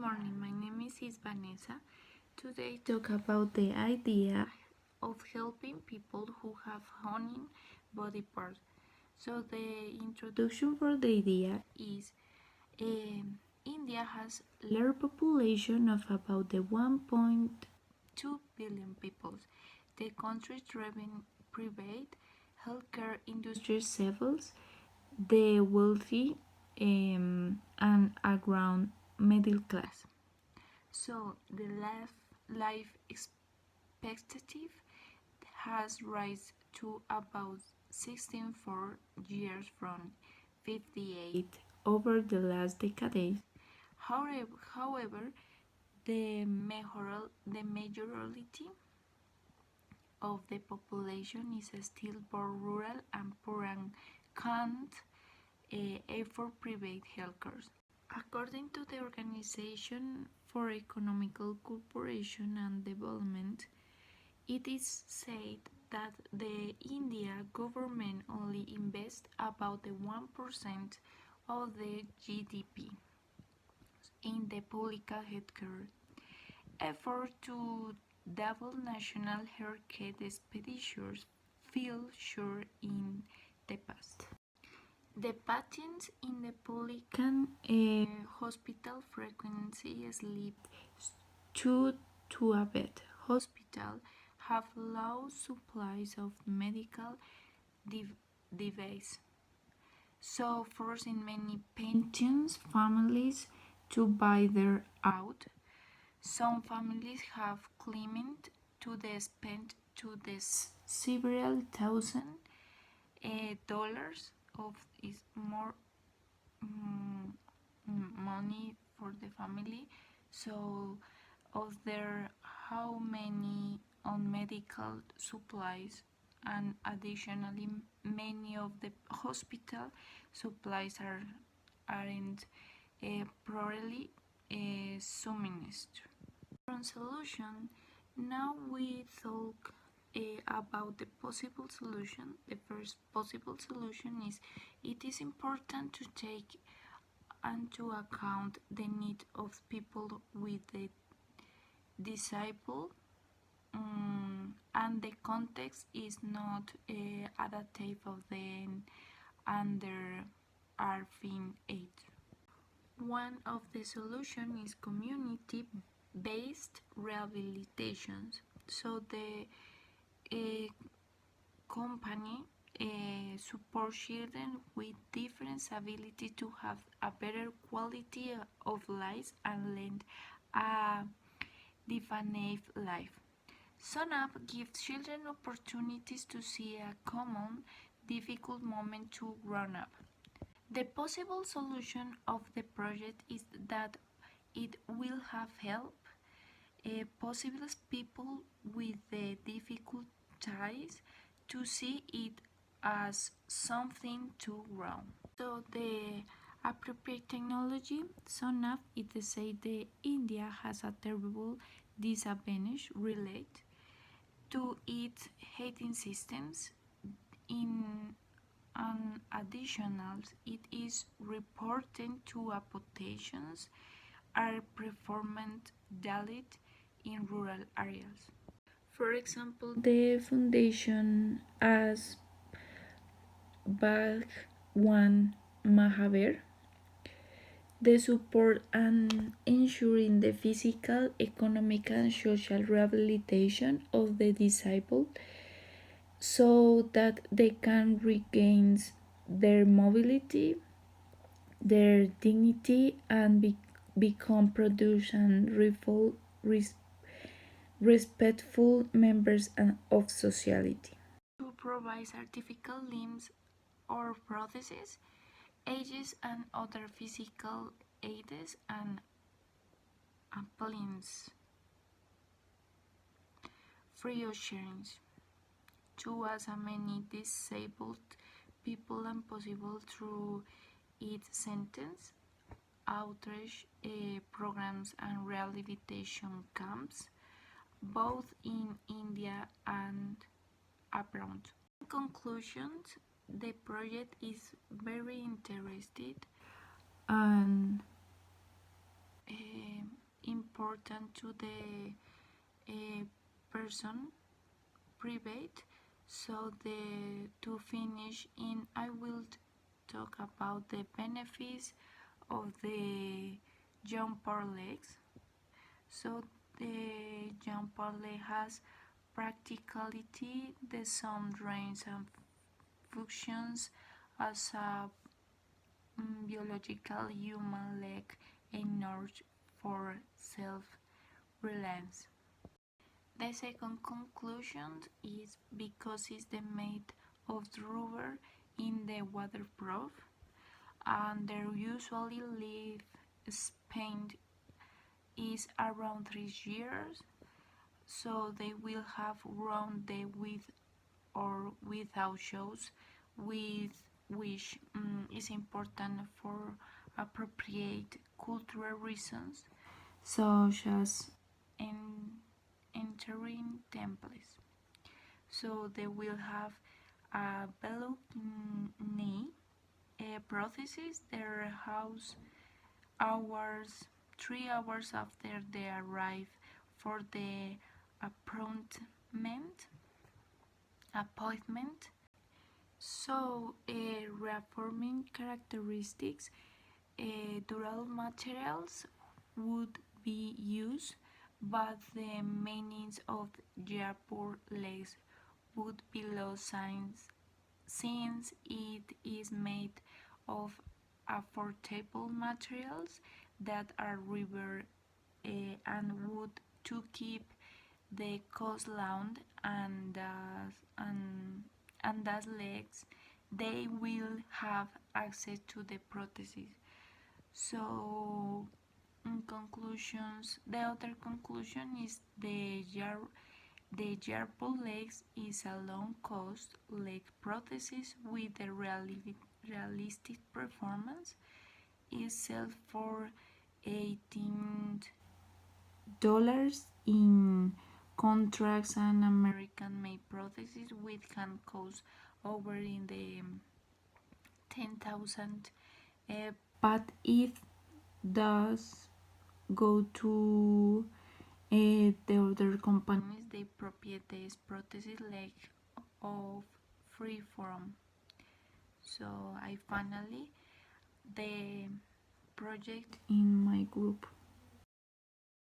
morning, my name is Vanessa. Today talk about the idea of helping people who have honey body parts. So the introduction for the idea is India has large population of about the 1.2 billion people. The country's driven private healthcare industry several the wealthy and around middle class. So the life expectancy has risen to about 16.4 years from 58 over the last decade. However, the majority of the population is still born rural and poor and can't afford private healthcare. According to the Organization for Economical Cooperation and Development, it is said that the India government only invests about the 1% of the GDP in the public healthcare. Effort to double national healthcare expenditures fell short in the past. The patients in the public hospital frequently sleep 2 to a bed. Hospitals have low supplies of medical devices, so forcing many pensions families to buy their out. Some families have climbed to the spend to the several thousand dollars of is more money for the family. So of there how many on medical supplies, and additionally many of the hospital supplies aren't properly administered. From solution, now we talk about the possible solution. The first possible solution is it is important to take into account the need of people with the disable, and the context is not adaptive of the under RFIN 8. One of the solutions is community-based rehabilitations. So the company support children with different ability to have a better quality of life and lead a defined life. SUNAP gives children opportunities to see a common difficult moment to grow up. The possible solution of the project is that it will have help possible people with the difficulties to see it as something to grow. So the appropriate technology, SUNAP, it say the India has a terrible disadvantage related to its heating systems. In additional, it is reported to applications are performed daily in rural areas. For example, the foundation as Bhagwan Mahaveer, the support and ensuring the physical, economic, and social rehabilitation of the disabled so that they can regain their mobility, their dignity, and become productive and respectful members of society. To provide artificial limbs or prostheses, aids, and other physical aids and appliances free of charge to as many disabled people as possible through its sentence, outreach programs, and rehabilitation camps, both in India and abroad. In conclusion, the project is very interested and important to the person private. So to finish in, I will talk about the benefits of the jumper legs. So the jumper leg has practicality. The sun drains and functions as a biological human leg in order for self-reliance. The second conclusion is because it's the made of rubber in the waterproof, and their usually life span is around 3 years, so they will have grown the with or without shows, with which is important for appropriate cultural reasons, such as entering temples. So they will have a below knee prosthesis. Their house hours 3 hours after they arrive for the appointment. So reforming characteristics, durable materials would be used, but the meanings of Jaipur legs would be lost since it is made of affordable materials that are rubber and wood to keep the coast low, and as legs they will have access to the prosthesis. So in conclusions, the other conclusion is the Jarpol legs is a low-cost leg prosthesis with a realistic performance. It sells for $18 in contracts, and American-made prosthesis with can cost over in the 10,000. But it does go to the other companies, they proprietary this prosthesis leg of Freeform. So I finally the project in my group.